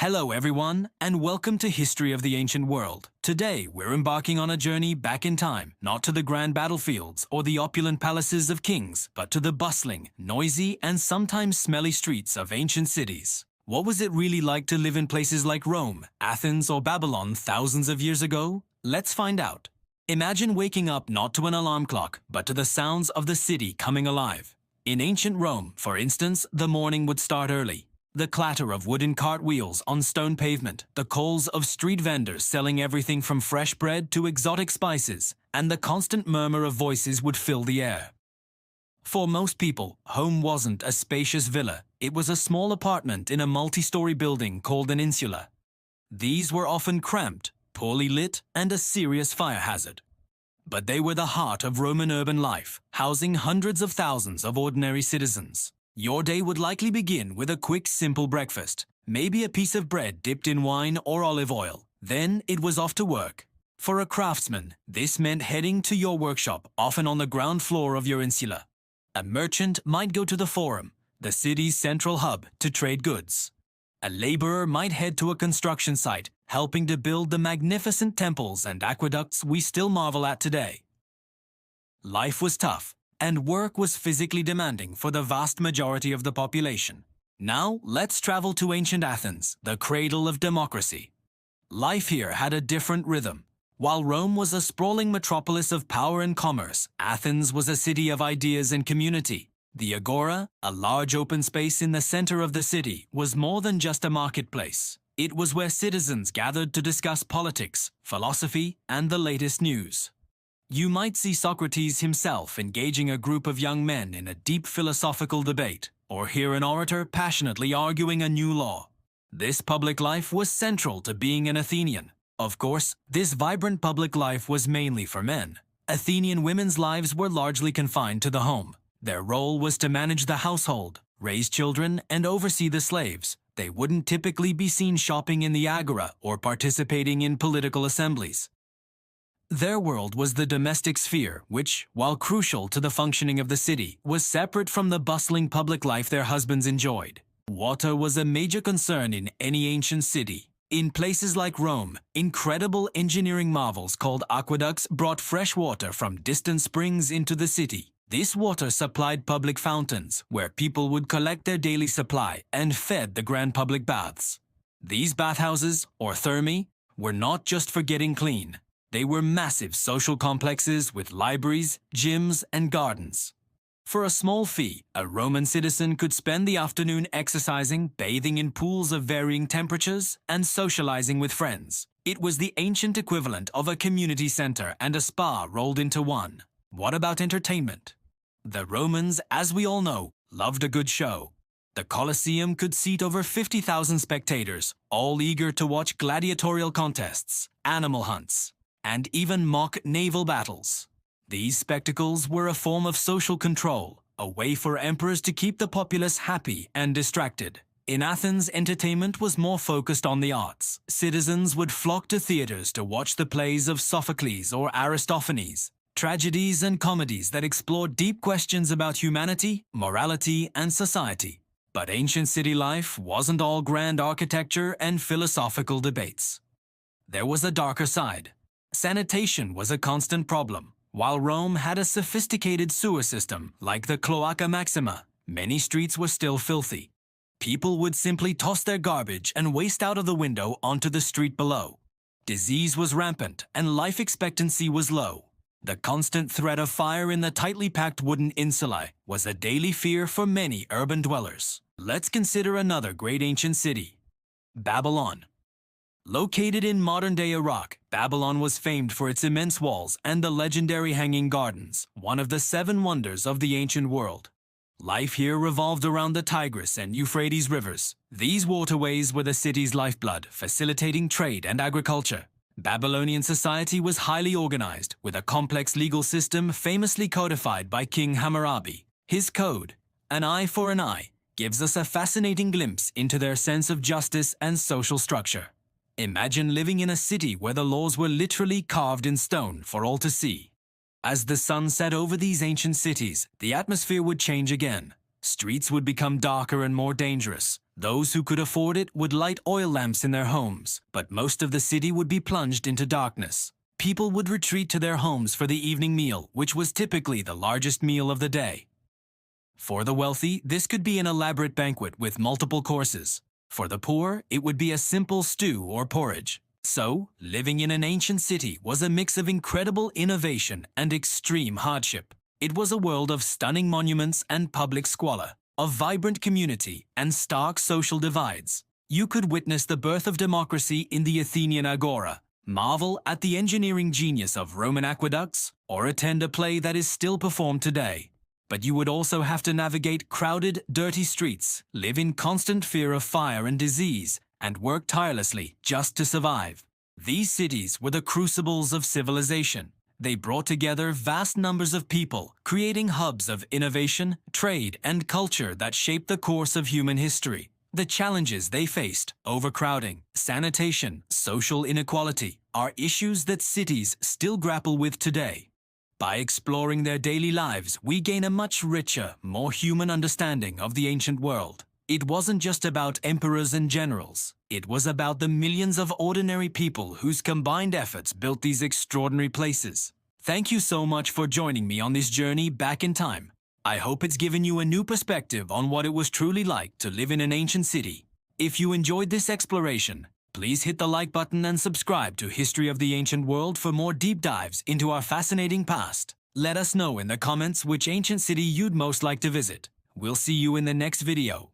Hello everyone, and welcome to History of the Ancient World. Today, we're embarking on a journey back in time, not to the grand battlefields or the opulent palaces of kings, but to the bustling, noisy, and sometimes smelly streets of ancient cities. What was it really like to live in places like Rome, Athens, or Babylon thousands of years ago? Let's find out. Imagine waking up not to an alarm clock, but to the sounds of the city coming alive. In ancient Rome, for instance, the morning would start early. The clatter of wooden cartwheels on stone pavement, the calls of street vendors selling everything from fresh bread to exotic spices, and the constant murmur of voices would fill the air. For most people, home wasn't a spacious villa. It was a small apartment in a multi-story building called an insula. These were often cramped, poorly lit, and a serious fire hazard. But they were the heart of Roman urban life, housing hundreds of thousands of ordinary citizens. Your day would likely begin with a quick, simple breakfast, maybe a piece of bread dipped in wine or olive oil. Then it was off to work. For a craftsman, this meant heading to your workshop, often on the ground floor of your insula. A merchant might go to the forum, the city's central hub, to trade goods. A laborer might head to a construction site, helping to build the magnificent temples and aqueducts we still marvel at today. Life was tough, and work was physically demanding for the vast majority of the population. Now, let's travel to ancient Athens, the cradle of democracy. Life here had a different rhythm. While Rome was a sprawling metropolis of power and commerce, Athens was a city of ideas and community. The Agora, a large open space in the center of the city, was more than just a marketplace. It was where citizens gathered to discuss politics, philosophy, and the latest news. You might see Socrates himself engaging a group of young men in a deep philosophical debate, or hear an orator passionately arguing a new law. This public life was central to being an Athenian. Of course, this vibrant public life was mainly for men. Athenian women's lives were largely confined to the home. Their role was to manage the household, raise children, and oversee the slaves. They wouldn't typically be seen shopping in the agora or participating in political assemblies. Their world was the domestic sphere, which, while crucial to the functioning of the city, was separate from the bustling public life their husbands enjoyed. Water was a major concern in any ancient city. In places like Rome, incredible engineering marvels called aqueducts brought fresh water from distant springs into the city. This water supplied public fountains, where people would collect their daily supply, and fed the grand public baths. These bathhouses, or thermae, were not just for getting clean. They were massive social complexes with libraries, gyms, and gardens. For a small fee, a Roman citizen could spend the afternoon exercising, bathing in pools of varying temperatures, and socializing with friends. It was the ancient equivalent of a community center and a spa rolled into one. What about entertainment? The Romans, as we all know, loved a good show. The Colosseum could seat over 50,000 spectators, all eager to watch gladiatorial contests, animal hunts, and even mock naval battles. These spectacles were a form of social control, a way for emperors to keep the populace happy and distracted. In Athens, entertainment was more focused on the arts. Citizens would flock to theaters to watch the plays of Sophocles or Aristophanes, tragedies and comedies that explored deep questions about humanity, morality, and society. But ancient city life wasn't all grand architecture and philosophical debates. There was a darker side. Sanitation was a constant problem. While Rome had a sophisticated sewer system, like the Cloaca Maxima, many streets were still filthy. People would simply toss their garbage and waste out of the window onto the street below. Disease was rampant, and life expectancy was low. The constant threat of fire in the tightly packed wooden insulae was a daily fear for many urban dwellers. Let's consider another great ancient city, Babylon. Located in modern-day Iraq, Babylon was famed for its immense walls and the legendary Hanging Gardens, one of the 7 wonders of the ancient world. Life here revolved around the Tigris and Euphrates rivers. These waterways were the city's lifeblood, facilitating trade and agriculture. Babylonian society was highly organized, with a complex legal system famously codified by King Hammurabi. His code, an eye for an eye, gives us a fascinating glimpse into their sense of justice and social structure. Imagine living in a city where the laws were literally carved in stone for all to see. As the sun set over these ancient cities, the atmosphere would change again. Streets would become darker and more dangerous. Those who could afford it would light oil lamps in their homes, but most of the city would be plunged into darkness. People would retreat to their homes for the evening meal, which was typically the largest meal of the day. For the wealthy, this could be an elaborate banquet with multiple courses. For the poor, it would be a simple stew or porridge. So, living in an ancient city was a mix of incredible innovation and extreme hardship. It was a world of stunning monuments and public squalor, of vibrant community and stark social divides. You could witness the birth of democracy in the Athenian Agora, marvel at the engineering genius of Roman aqueducts, or attend a play that is still performed today. But you would also have to navigate crowded, dirty streets, live in constant fear of fire and disease, and work tirelessly just to survive. These cities were the crucibles of civilization. They brought together vast numbers of people, creating hubs of innovation, trade, and culture that shaped the course of human history. The challenges they faced, overcrowding, sanitation, social inequality, are issues that cities still grapple with today. By exploring their daily lives, we gain a much richer, more human understanding of the ancient world. It wasn't just about emperors and generals. It was about the millions of ordinary people whose combined efforts built these extraordinary places. Thank you so much for joining me on this journey back in time. I hope it's given you a new perspective on what it was truly like to live in an ancient city. If you enjoyed this exploration, please hit the like button and subscribe to History of the Ancient World for more deep dives into our fascinating past. Let us know in the comments which ancient city you'd most like to visit. We'll see you in the next video.